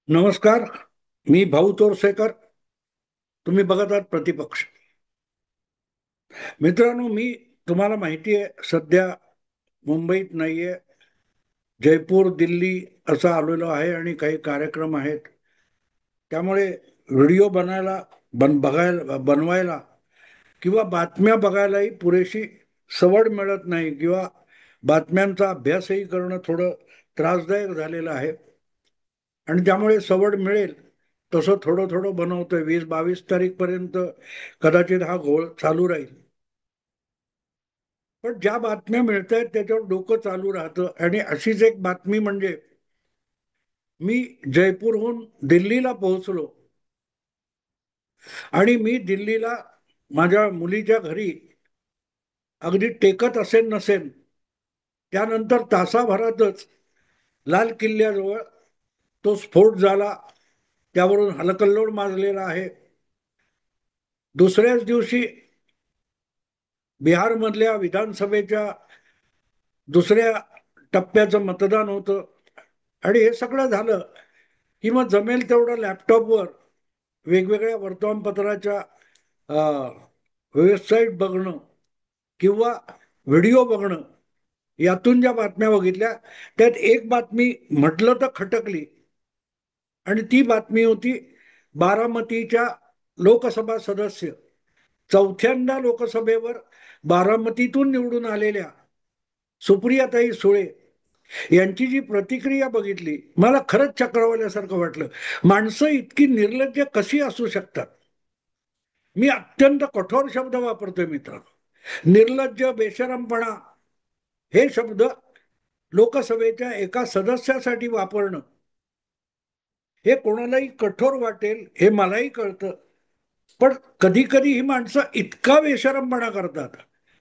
नमस्कार. मी भाऊ तोरसेकर. तुम्ही बघत आहात प्रतिपक्ष. मित्रांनो, मी तुम्हाला माहिती आहे सध्या मुंबईत नाहीये, जयपूर दिल्ली असं आलेलो आहे आणि काही कार्यक्रम आहेत. त्यामुळे व्हिडिओ बनवायला किंवा बातम्या बघायलाही पुरेशी सवड मिळत नाही किंवा बातम्यांचा अभ्यासही करणं थोडं त्रासदायक झालेलं आहे. आणि त्यामुळे सवड मिळेल तसं थोडं थोडं बनवतोय. 20-22 पर्यंत कदाचित हा घोळ चालू राहील. पण ज्या बातम्या मिळत आहेत त्याच्यावर डोकं चालू राहतं. आणि अशीच एक बातमी म्हणजे मी जयपूरहून दिल्लीला पोहोचलो आणि मी दिल्लीला माझ्या मुलीच्या घरी अगदी टेकत असेल नसेल त्यानंतर तासाभरातच लाल किल्ल्याजवळ तो स्फोट झाला. त्यावरून हलकल्लोळ माजलेला आहे. दुसऱ्याच दिवशी बिहारमधल्या विधानसभेच्या दुसऱ्या टप्प्याचं मतदान होतं. आणि हे सगळं झालं की मग जमेल तेवढं लॅपटॉपवर वेगवेगळ्या वर्तमानपत्राच्या वेबसाईट बघणं किंवा व्हिडिओ बघणं, यातून ज्या बातम्या बघितल्या त्यात एक बातमी म्हटलं तर खटकली. आणि ती बातमी होती बारामतीच्या लोकसभा सदस्य, चौथ्यांदा लोकसभेवर बारामतीतून निवडून आलेल्या सुप्रियाताई सुळे यांची जी प्रतिक्रिया बघितली, मला खरंच चक्रावल्यासारखं वाटलं. माणसं इतकी निर्लज्ज कशी असू शकतात. मी अत्यंत कठोर शब्द वापरतोय मित्रांनो. निर्लज्ज, बेशरमपणा हे शब्द लोकसभेच्या एका सदस्यासाठी वापरणं हे कोणालाही कठोर वाटेल हे मलाही कळतं. पण कधी कधी ही माणसं इतका बेशरमपणा करतात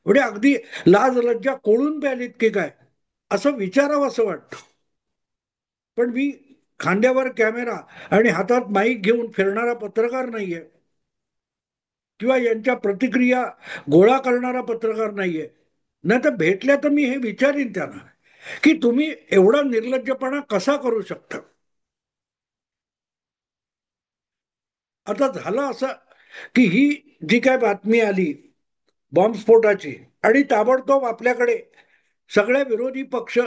म्हणजे अगदी लाज लज्जा कोळून प्यालीत की काय असं विचारावं असं वाटतं. पण मी खांद्यावर कॅमेरा आणि हातात माईक घेऊन फिरणारा पत्रकार नाहीये किंवा यांच्या प्रतिक्रिया गोळा करणारा पत्रकार नाहीये. नाही तर भेटल्या तर मी हे विचारीन त्यांना की तुम्ही एवढा निर्लज्जपणा कसा करू शकता. आता झालं असं की ही जी काय बातमी आली बॉम्बस्फोटाची आणि ताबडतोब आपल्याकडे सगळ्या विरोधी पक्ष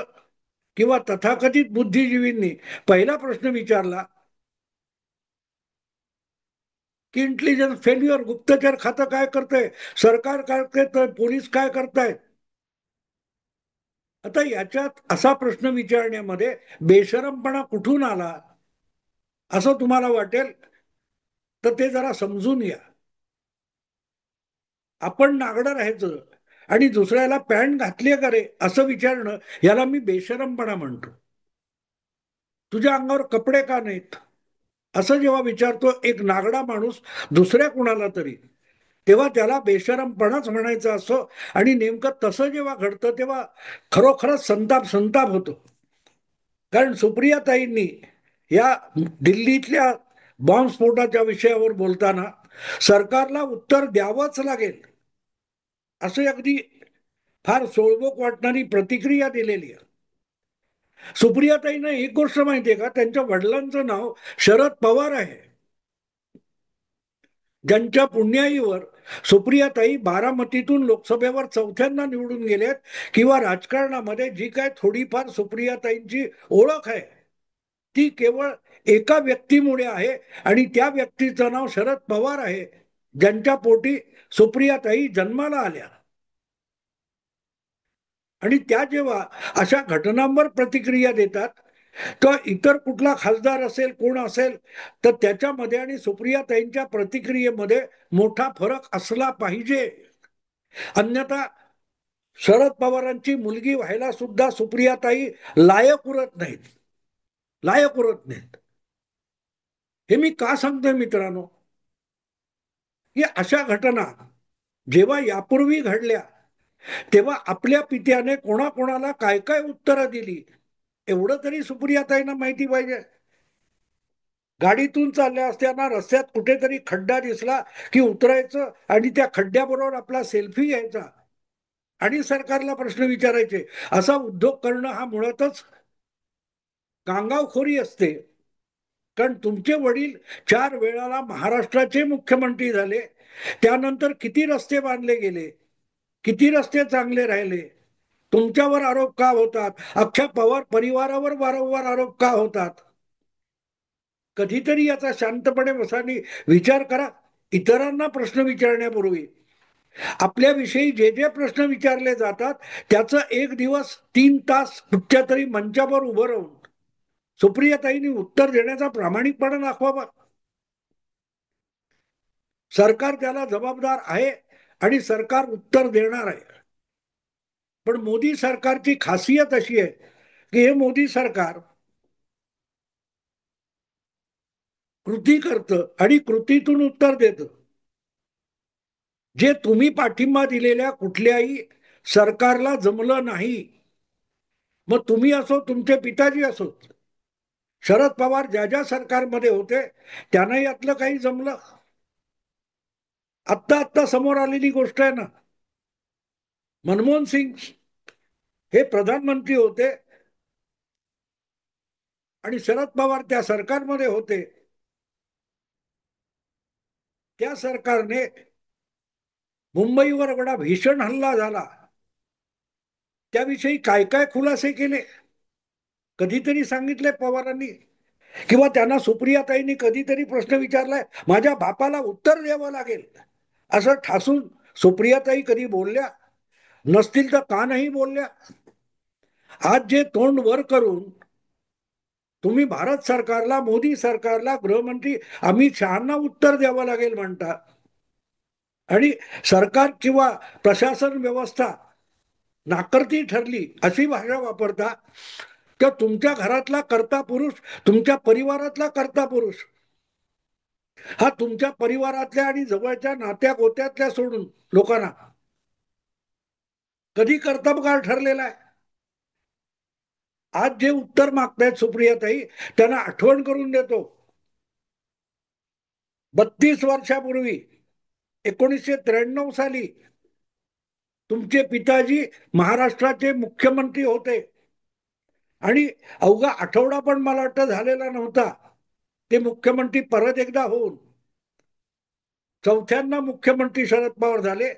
किंवा तथाकथित बुद्धिजीवींनी पहिला प्रश्न विचारला की इंटेलिजन्स फेल्युअर, गुप्तचर खातं काय करतंय, सरकार काय करतंय, पोलीस काय करतायत. आता याच्यात असा प्रश्न विचारण्यामध्ये बेशरमपणा कुठून आला असं तुम्हाला वाटेल तर ते जरा समजून घ्या. आपण नागडं राहायचं आणि दुसऱ्याला पॅन्ट घातली का रे असं विचारणं याला मी बेशरमपणा म्हणतो. तुझ्या अंगावर कपडे का नाहीत असं जेव्हा विचारतो एक नागडा माणूस दुसऱ्या कुणाला तरी, तेव्हा त्याला बेशरमपणाच म्हणायचा असो. आणि नेमकं तसं जेव्हा घडतं तेव्हा खरोखरच संताप संताप होतो. कारण सुप्रियाताईंनी या दिल्लीतल्या बॉम्बस्फोटाच्या विषयावर बोलताना सरकारला उत्तर द्यावंच लागेल असे अगदी फार सोळबोक वाटणारी प्रतिक्रिया दिलेली आहे. सुप्रियाताईंना एक गोष्ट माहितीये का, त्यांच्या वडिलांचं नाव शरद पवार आहे. ज्यांच्या पुण्याईवर सुप्रियाताई बारामतीतून लोकसभेवर चौथ्यांदा निवडून गेल्यात किंवा राजकारणामध्ये जी काय थोडीफार सुप्रियाताईंची ओळख आहे ती केवळ एका व्यक्तीमुळे आहे आणि त्या व्यक्तीचं नाव शरद पवार आहे, ज्यांच्या पोटी सुप्रियाताई जन्माला आल्या. आणि त्या जेव्हा अशा घटनांवर प्रतिक्रिया देतात तर इतर कुठला खासदार असेल कोण असेल तर त्याच्यामध्ये आणि सुप्रियाताईंच्या प्रतिक्रियेमध्ये मोठा फरक असला पाहिजे. अन्यथा शरद पवारांची मुलगी व्हायला सुद्धा सुप्रियाताई लायक उरत नाहीत. लायक उरत नाहीत. हे मी का सांगतोय मित्रांनो की अशा घटना जेव्हा यापूर्वी घडल्या तेव्हा आपल्या पित्याने कोणाकोणाला काय काय उत्तरं दिली एवढं तरी सुप्रियाताईंना माहिती पाहिजे. गाडीतून चालल्या असताना रस्त्यात कुठेतरी खड्डा दिसला की उतरायचं आणि त्या खड्ड्याबरोबर आपला सेल्फी घ्यायचा आणि सरकारला प्रश्न विचारायचे. असा उद्योग करणं हा मुळातच कांगावखोरी असते. कारण तुमचे वडील 4 वेळाला महाराष्ट्राचे मुख्यमंत्री झाले, त्यानंतर किती रस्ते बांधले गेले, किती रस्ते चांगले राहिले. तुमच्यावर आरोप का होतात, अख्ख्या पवार परिवारावर वारंवार आरोप का होतात. कधीतरी याचा शांतपणे बसानी विचार करा. इतरांना प्रश्न विचारण्यापूर्वी आपल्याविषयी जे जे प्रश्न विचारले जातात त्याचं एक दिवस 3 तास कुठच्या तरी मंचावर उभं राहून सुप्रियाताईंनी उत्तर देण्याचा प्रामाणिकपणा दाखवावा. सरकार त्याला जबाबदार आहे आणि सरकार उत्तर देणार आहे. पण मोदी सरकारची खासियत अशी आहे की हे मोदी सरकार कृती करतं आणि कृतीतून उत्तर देतं. जे तुम्ही पाठिंबा दिलेल्या कुठल्याही सरकारला जमलं नाही, मग तुम्ही असो तुमचे पिताजी असो, शरद पवार ज्या ज्या सरकारमध्ये होते त्यांना यातलं काही जमलं. आत्ता आत्ता समोर आलेली गोष्ट आहे ना. मनमोहन सिंग हे प्रधानमंत्री होते आणि शरद पवार त्या सरकारमध्ये होते. त्या सरकारने मुंबईवर एवढा भीषण हल्ला झाला, त्याविषयी काय काय खुलासे केले कधीतरी सांगितले पवारांनी, किंवा त्यांना सुप्रियाताईंनी कधीतरी प्रश्न विचारलाय, माझ्या बापाला उत्तर द्यावं लागेल असं ठासून सुप्रियाताई कधी बोलल्या नसतील तर का नाही बोलल्या. आज जे तोंड वर करून तुम्ही भारत सरकारला, मोदी सरकारला, गृहमंत्री अमित शहाना उत्तर द्यावं लागेल म्हणता आणि सरकार किंवा प्रशासन व्यवस्था नाकर्ती ठरली अशी भाषा वापरता, तर तुमच्या घरातला कर्ता पुरुष, तुमच्या परिवारातला कर्ता पुरुष हा तुमच्या परिवारातल्या आणि जवळच्या नात्या गोत्यातल्या सोडून लोकांना कधी कर्तबगार ठरलेला आहे. आज जे उत्तर मागतायत सुप्रियाताई त्यांना आठवण करून देतो. 32 वर्षापूर्वी 1993 साली तुमचे पिताजी महाराष्ट्राचे मुख्यमंत्री होते आणि अवघा आठवडा पण मला वाटतं झालेला नव्हता ते मुख्यमंत्री परत एकदा होऊन चौथ्यांदा मुख्यमंत्री शरद पवार झाले.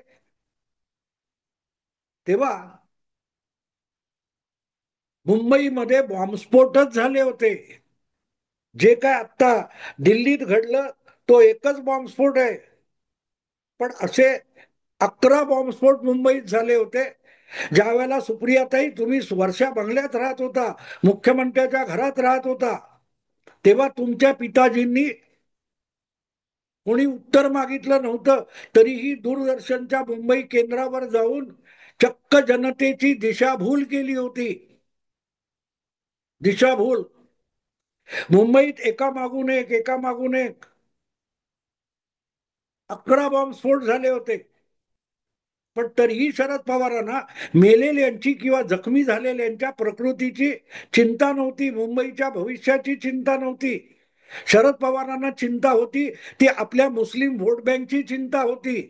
तेव्हा मुंबईमध्ये बॉम्बस्फोटच झाले होते. जे काय आता दिल्लीत घडलं तो एकच बॉम्बस्फोट आहे, पण असे 11 बॉम्बस्फोट मुंबईत झाले होते. ज्या वेळेला सुप्रियाताई तुम्ही वर्षा बंगल्यात राहत होता, मुख्यमंत्र्याच्या घरात राहत होता, तेव्हा तुमच्या पिताजींनी कोणी उत्तर मागितलं नव्हतं, तरीही दूरदर्शनच्या मुंबई केंद्रावर जाऊन चक्क जनतेची दिशाभूल केली होती. दिशाभूल. मुंबईत एकामागून एक एकामागून एक 11 बॉम्बस्फोट झाले होते. पण तरीही शरद पवारांना मेलेल्यांची किंवा जखमी झालेल्यांच्या प्रकृतीची चिंता नव्हती, मुंबईच्या भविष्याची चिंता नव्हती. शरद पवारांना चिंता होती ती आपल्या मुस्लिम व्होट बँकची चिंता होती.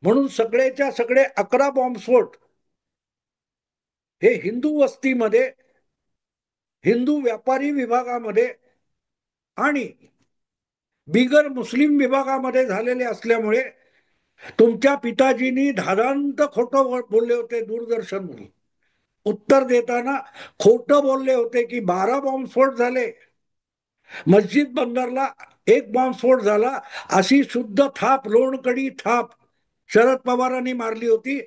म्हणून सगळेच्या सगळे 11 बॉम्बस्फोट हे हिंदू वस्तीमध्ये, हिंदू व्यापारी विभागामध्ये आणि बिगर मुस्लिम विभागामध्ये झालेले असल्यामुळे तुमच्या पिताजींनी धादांत खोटं बोलले होते दूरदर्शनवर. उत्तर देताना खोटं बोलले होते की 12 बॉम्बस्फोट झाले, मस्जिद बंदरला एक बॉम्बस्फोट झाला, अशी शुद्ध थाप, लोणकडी थाप शरद पवारांनी मारली होती.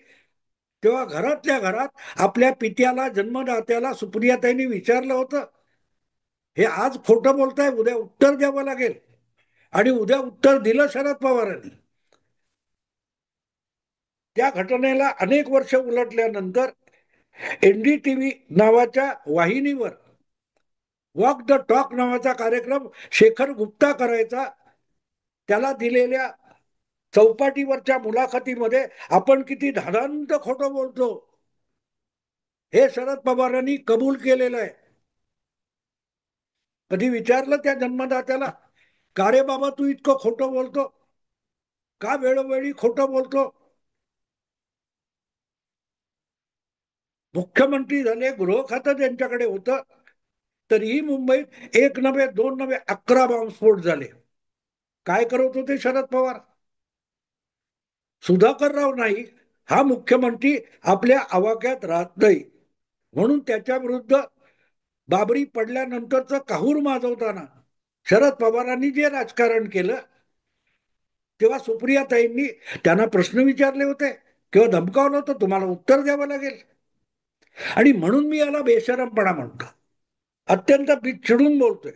तेव्हा घरातल्या घरात आपल्या पित्याला, जन्मदात्याला सुप्रियाताईंनी विचारलं होतं, हे आज खोटं बोलताय, उद्या उत्तर द्यावं लागेल. आणि उद्या उत्तर दिलं शरद पवारांनी. त्या घटनेला अनेक वर्ष उलटल्यानंतर एनडीटीव्ही नावाच्या वाहिनीवर वॉक द टॉक नावाचा कार्यक्रम शेखर गुप्ता करायचा. त्याला दिलेल्या चौपाटीवरच्या मुलाखतीमध्ये आपण किती धादांत खोटं बोलतो हे शरद पवारांनी कबूल केलेलं आहे. कधी विचारलं त्या जन्मदात्याला, का रे बाबा तू इतकं खोटं बोलतो, का वेळोवेळी खोटं बोलतो. मुख्यमंत्री झाले, गृह खातं त्यांच्याकडे होतं, तरीही मुंबईत एक नव्हे, दोन नव्हे, 11 बॉम्बस्फोट झाले. काय करत होते शरद पवार? सुधाकरराव नाईक हा मुख्यमंत्री आपल्या आवाक्यात राहत नाही, म्हणून त्याच्या विरुद्ध बाबरी पडल्यानंतरच काहूर माजवताना शरद पवारांनी जे राजकारण केलं, तेव्हा सुप्रियाताईंनी त्यांना प्रश्न विचारले होते किंवा धमकावलं होतं, तुम्हाला उत्तर द्यावं लागेल. आणि म्हणून मी याला बेशरमपणा म्हणतो. अत्यंत चिडून बोलतोय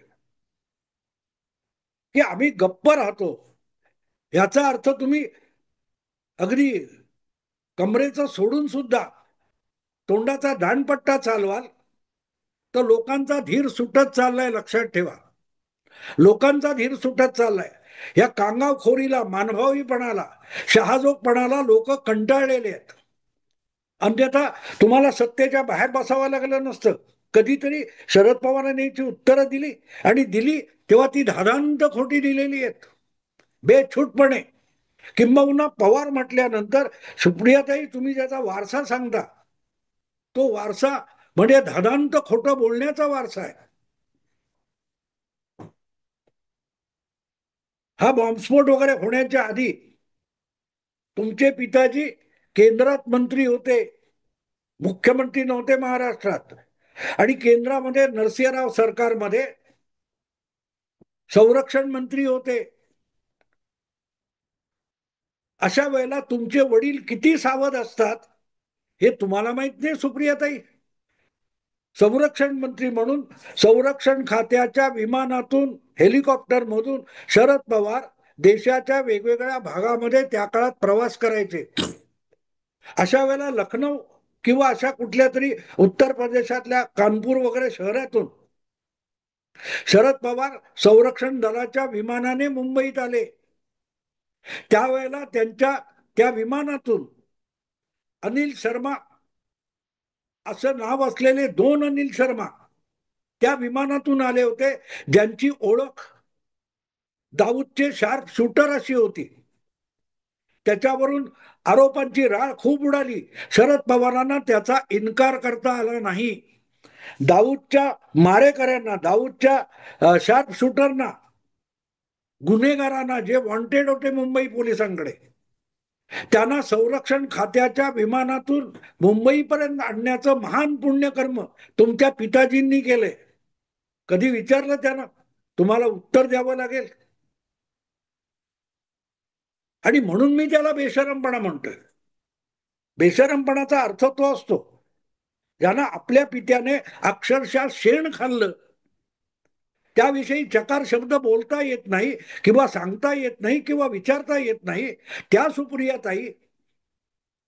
की आम्ही गप्प राहतो, याचा अर्थ तुम्ही अगदी कमरेचं सोडून सुद्धा तोंडाचा दांडपट्टा चालवाल तर लोकांचा धीर सुटत चाललाय. लक्षात ठेवा, लोकांचा धीर सुटत चाललाय. या कांगावखोरीला, मानभावीपणाला, शहाजोगपणाला लोक कंटाळलेले आहेत. अन्यथा तुम्हाला सत्तेच्या बाहेर बसावं लागलं नसतं. कधीतरी शरद पवारांनी याची उत्तरं दिली, आणि दिली तेव्हा ती धादांत खोटी दिलेली आहेत, बेछूटपणे. किंबहुना पवार म्हटल्यानंतर सुप्रियाताई तुम्ही ज्याचा वारसा सांगता, तो वारसा म्हणजे धादांत खोटं बोलण्याचा वारसा आहे. हा बॉम्बस्फोट वगैरे होण्याच्या आधी तुमचे पिताजी केंद्रात मंत्री होते, मुख्यमंत्री नव्हते महाराष्ट्रात. आणि केंद्रामध्ये नरसिंहराव सरकारमध्ये संरक्षण मंत्री होते. अशा वेळेला तुमचे वडील किती सावध असतात हे तुम्हाला माहित नाही सुप्रियाताई. संरक्षण मंत्री म्हणून संरक्षण खात्याच्या विमानातून, हेलिकॉप्टर मधून शरद पवार देशाच्या वेगवेगळ्या भागामध्ये त्या काळात प्रवास करायचे. अशा वेळेला लखनौ किंवा अशा कुठल्या तरी उत्तर प्रदेशातल्या कानपूर वगैरे शहरातून शरद पवार संरक्षण दलाच्या विमानाने मुंबईत आले. त्यावेळेला त्यांच्या त्या विमानातून अनिल शर्मा असं नाव असलेले 2 अनिल शर्मा त्या विमानातून आले होते, ज्यांची ओळख दाऊदचे शार्प शूटर अशी होती. त्याच्यावरून आरोपांची राळ खूप उडाली. शरद पवारांना त्याचा इन्कार करता आला नाही. दाऊदच्या मारेकऱ्यांना, दाऊदच्या शार्प शूटरना, गुन्हेगारांना, जे वॉन्टेड होते मुंबई पोलिसांकडे, त्यांना संरक्षण खात्याच्या विमानातून मुंबईपर्यंत आणण्याचं महान पुण्यकर्म तुमच्या पिताजींनी केलंय. कधी विचारलं त्यांना? तुम्हाला उत्तर द्यावं लागेल. आणि म्हणून मी त्याला बेशरमपणा म्हणतोय. बेशरमपणाचा अर्थ तो असतो ज्यांना आपल्या पित्याने अक्षरशः शेण खाल्लं, त्याविषयी चकार शब्द बोलता येत नाही किंवा सांगता येत नाही किंवा विचारता येत नाही. त्या सुप्रियाताई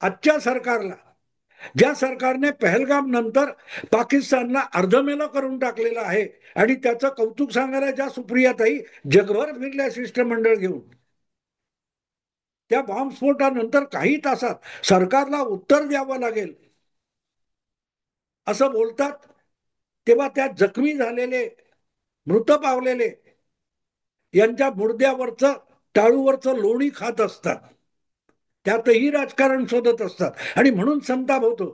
आजच्या सरकारला, ज्या सरकारने पहलगाम नंतर पाकिस्तानला अर्धमेला करून टाकलेलं आहे, आणि त्याचं कौतुक सांगायला ज्या सुप्रियाताई जगभर फिरल्या शिष्टमंडळ घेऊन, त्या बॉम्बस्फोटानंतर काही तासात सरकारला उत्तर द्यावं लागेल असं बोलतात, तेव्हा त्या जखमी झालेले, मृत पावलेले यांच्या मुर्द्यावरचं, टाळूवरचं लोणी खात असतात. त्यातही राजकारण शोधत असतात, आणि म्हणून संताप होतो.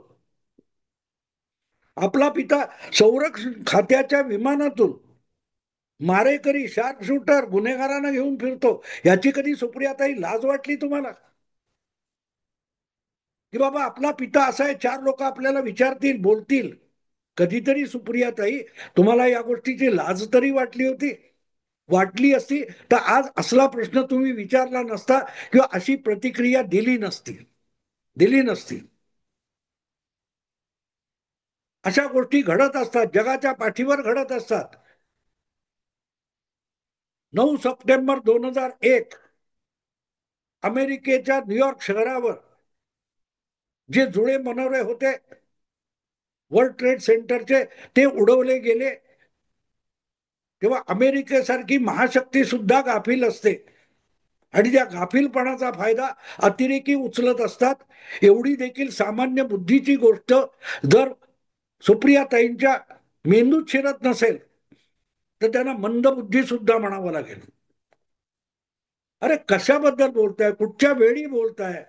आपला पिता संरक्षण खात्याच्या विमानातून मारेकरी, शार्प शूटर, गुन्हेगारांना घेऊन फिरतो, याची कधी सुप्रियाताई लाज वाटली तुम्हाला? की बाबा आपला पिता असा आहे, 4 लोक आपल्याला विचारतील, बोलतील. कधीतरी सुप्रियाताई तुम्हाला या गोष्टीची लाज तरी वाटली होती? वाटली असती तर आज असला प्रश्न तुम्ही विचारला नसता किंवा अशी प्रतिक्रिया दिली नसती. अशा गोष्टी घडत असतात, जगाच्या पाठीवर घडत असतात. 9 सप्टेंबर 2001 अमेरिकेच्या न्यूयॉर्क शहरावर जे जुळे मनोरे होते वर्ल्ड ट्रेड सेंटरचे, ते उडवले गेले. तेव्हा अमेरिकेसारखी महाशक्ती सुद्धा गाफील असते, आणि त्या गाफीलपणाचा फायदा अतिरेकी उचलत असतात. एवढी देखील सामान्य बुद्धीची गोष्ट जर सुप्रियाताईंच्या मेंदूत शिरत नसेल तर त्यांना मंदबुद्धी सुद्धा म्हणावं लागेल. अरे कशाबद्दल बोलताय, कुठच्या वेळी बोलताय?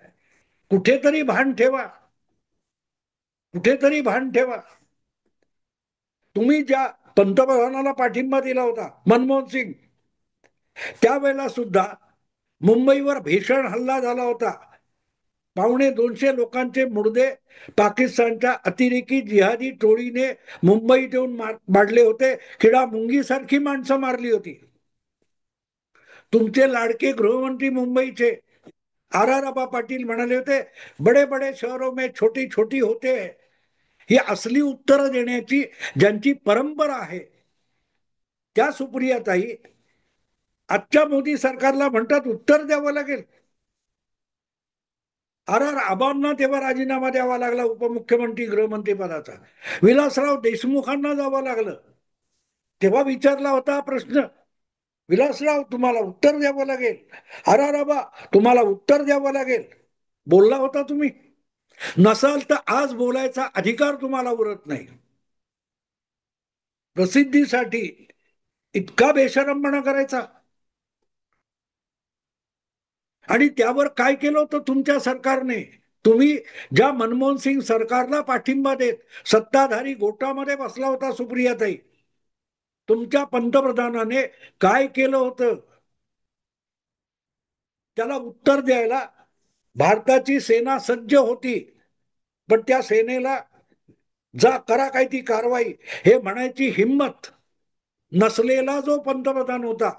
कुठेतरी भान ठेवा, कुठेतरी भान ठेवा. तुम्ही ज्या पंतप्रधानाला पाठिंबा दिला होता मनमोहन सिंग. त्यावेळेला सुद्धा मुंबईवर भीषण हल्ला झाला होता. 250 लोकांचे मुर्दे पाकिस्तानच्या अतिरेकी जिहादी टोळीने मुंबईत येऊन मारले होते. किडा मुंगी सारखी माणसं मारली होती. तुमचे लाडके गृहमंत्री मुंबईचे आर आर आबा पाटील म्हणाले होते, बडे बडे शहरों में छोटी छोटी होते. ही असली उत्तरं देण्याची ज्यांची परंपरा आहे त्या सुप्रियाताई आजच्या मोदी सरकारला म्हणतात उत्तर द्यावं लागेल. आर आर आबांना तेव्हा राजीनामा द्यावा लागला उपमुख्यमंत्री गृहमंत्री पदाचा. विलासराव देशमुखांना जावं लागलं. तेव्हा विचारला होता प्रश्न, विलासराव तुम्हाला उत्तर द्यावं लागेल, आर आर आबा तुम्हाला उत्तर द्यावं लागेल. बोलला होता तुम्ही? नसाल तर आज बोलायचा अधिकार तुम्हाला उरत नाही. प्रसिद्धीसाठी इतका बेशरमपणा करायचा. आणि त्यावर काय केलं होतं तुमच्या सरकारने? तुम्ही ज्या मनमोहन सिंग सरकारला पाठिंबा देत सत्ताधारी गोटामध्ये बसला होता सुप्रियाताई, तुमच्या पंतप्रधानाने काय केलं होतं त्याला उत्तर द्यायला? भारताची सेना सज्ज होती, पण त्या सेनेला जा करा काय ती कारवाई हे म्हणायची हिंमत नसलेला जो पंतप्रधान होता,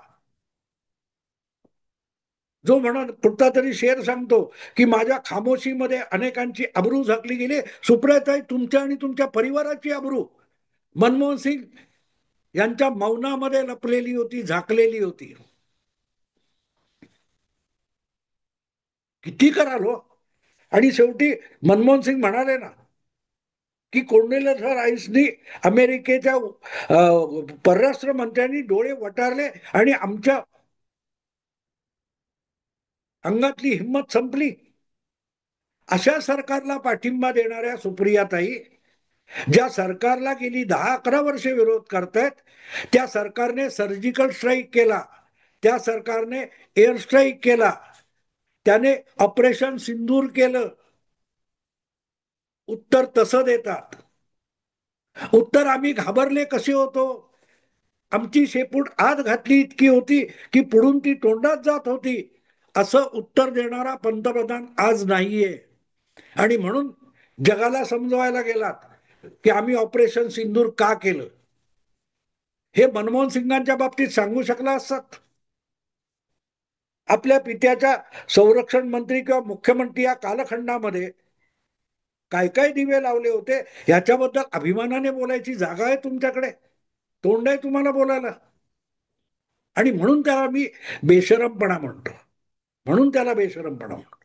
जो म्हणत कुठला तरी शेर सांगतो की माझ्या खामोशीमध्ये अनेकांची अब्रू झाकली गेली. सुप्रियाताई तुमच्या आणि तुमच्या परिवाराची अब्रू मनमोहन सिंग यांच्या मौनामध्ये लपलेली होती, झाकलेली होती. किती कराल हो. आणि शेवटी मनमोहन सिंग म्हणाले ना की कोंडेलकर राईसनी अमेरिकेच्या परराष्ट्र मंत्र्यांनी डोळे वटारले आणि आमच्या अंगातली हिंमत संपली. अशा सरकारला पाठिंबा देणाऱ्या सुप्रियाताई ज्या सरकारला गेली 10-11 वर्षे विरोध करतायत, त्या सरकारने सर्जिकल स्ट्राईक केला, त्या सरकारने एअर स्ट्राईक केला, त्याने ऑपरेशन सिंदूर केलं. उत्तर तसं देतात. उत्तर आम्ही घाबरले कसे होतो, आमची शेपूट आत घातली इतकी होती की पुढून ती तोंडात जात होती, असं उत्तर देणारा पंतप्रधान आज नाहीये. आणि म्हणून जगाला समजवायला गेलात की आम्ही ऑपरेशन सिंदूर का केलं. हे मनमोहन सिंगांच्या बाबतीत सांगू शकला असतात. आपल्या पित्याच्या संरक्षण मंत्री किंवा मुख्यमंत्री या कालखंडामध्ये काय काय दिवे लावले होते याच्याबद्दल अभिमानाने बोलायची जागा आहे तुमच्याकडे, तोंड आहे तुम्हाला बोलायला. आणि म्हणून त्याला मी बेशरमपणा म्हणतो, म्हणून त्याला बेशरमपणा म्हणतो.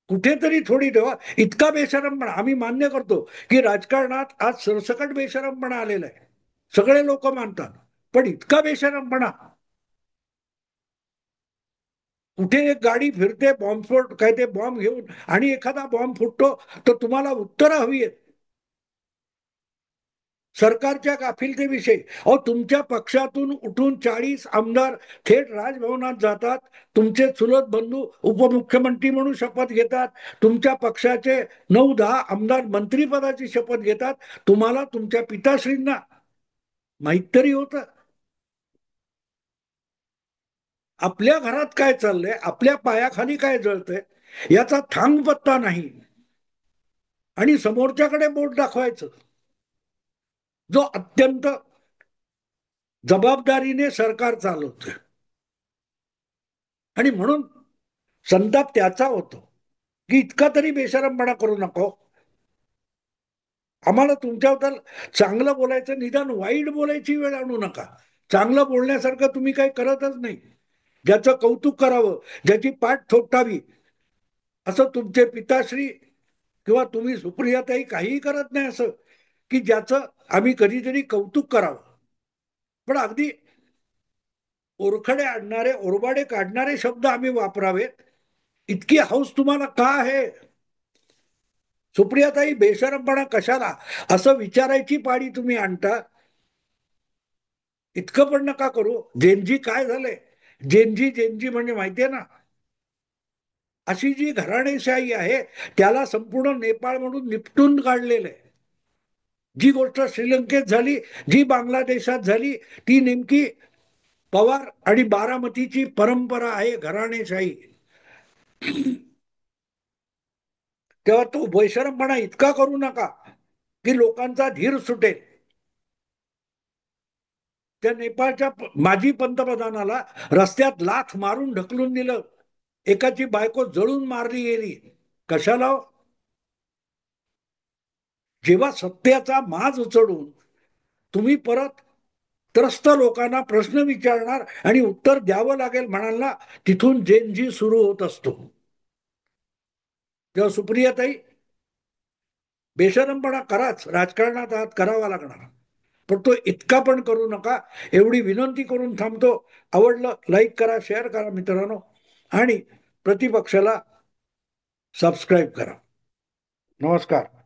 कुठेतरी थोडी ठेवा. इतका बेशरमपणा आम्ही मान्य करतो की राजकारणात आज सरसकट बेशरमपणा आलेला आहे, सगळे लोक मानतात, पण इतका बेशरमपणा. कुठे एक गाडी फिरते बॉम्बस्फोट काय ते बॉम्ब घेऊन आणि एखादा बॉम्ब फुटतो तर तुम्हाला उत्तरं हवी आहेत सरकारच्या गाफिलतीविषयी. अहो तुमच्या पक्षातून उठून 40 आमदार थेट राजभवनात जातात, तुमचे चुलत बंधू उपमुख्यमंत्री म्हणून शपथ घेतात, तुमच्या पक्षाचे 9-10 आमदार मंत्रीपदाची शपथ घेतात. तुम्हाला तुमच्या पिताश्रींना माहित तरी होतं आपल्या घरात काय चाललंय, आपल्या पायाखाली काय जळतंय याचा थांग पत्ता नाही. आणि समोरच्याकडे बोट दाखवायचं, जो अत्यंत जबाबदारीने सरकार चालवतोय. आणि म्हणून संताप त्याचा होतो की इतका तरी बेशरमपणा करू नको. आम्हाला तुमच्याबद्दल चांगलं बोलायचं, निदान वाईट बोलायची वेळ आणू नका. चांगलं बोलण्यासारखं तुम्ही काही करतच नाही. ज्याचं कौतुक करावं, ज्याची पाठ थोपटावी असं तुमचे पिताश्री किंवा तुम्ही सुप्रियाताई काहीही करत नाही असं की ज्याचं आम्ही कधीतरी कौतुक करावं. पण अगदी ओरखडे आणणारे, ओरबाडे काढणारे शब्द आम्ही वापरावेत, इतकी हौस तुम्हाला का आहे? सुप्रियाताई बेशरमपणा कशाला असं विचारायची पाळी तुम्ही आणता. इतकं पण नका करू. जेनजी काय झालंय, जेनजी जेनजी म्हणजे माहितीये ना, अशी जी घराणेशाही आहे त्याला संपूर्ण नेपाळ म्हणून निपटून काढलेलं आहे. जी गोष्ट श्रीलंकेत झाली, जी बांगलादेशात झाली, ती नेमकी पवार आणि बारामतीची परंपरा आहे, घराणेशाही. तेव्हा तो बेशरमपणा इतका करू नका की लोकांचा धीर सुटेल. त्या नेपाळच्या माजी पंतप्रधानाला रस्त्यात लाथ मारून ढकलून दिलं, एकाची बायको जळून मारली गेली. कशाला हो? जेव्हा सत्याचा माज उचलून तुम्ही परत त्रस्त लोकांना प्रश्न विचारणार आणि उत्तर द्यावं लागेल म्हणाल ना, तिथून जेनजी सुरू होत असतो. तेव्हा सुप्रियाताई, बेशरमपणा कराच, राजकारणात आहात, करावा लागणार, पण तो इतका पण करू नका, एवढी विनंती करून थांबतो. आवडलं लाईक करा, शेअर करा मित्रांनो, आणि प्रतिपक्षाला सबस्क्राईब करा. नमस्कार.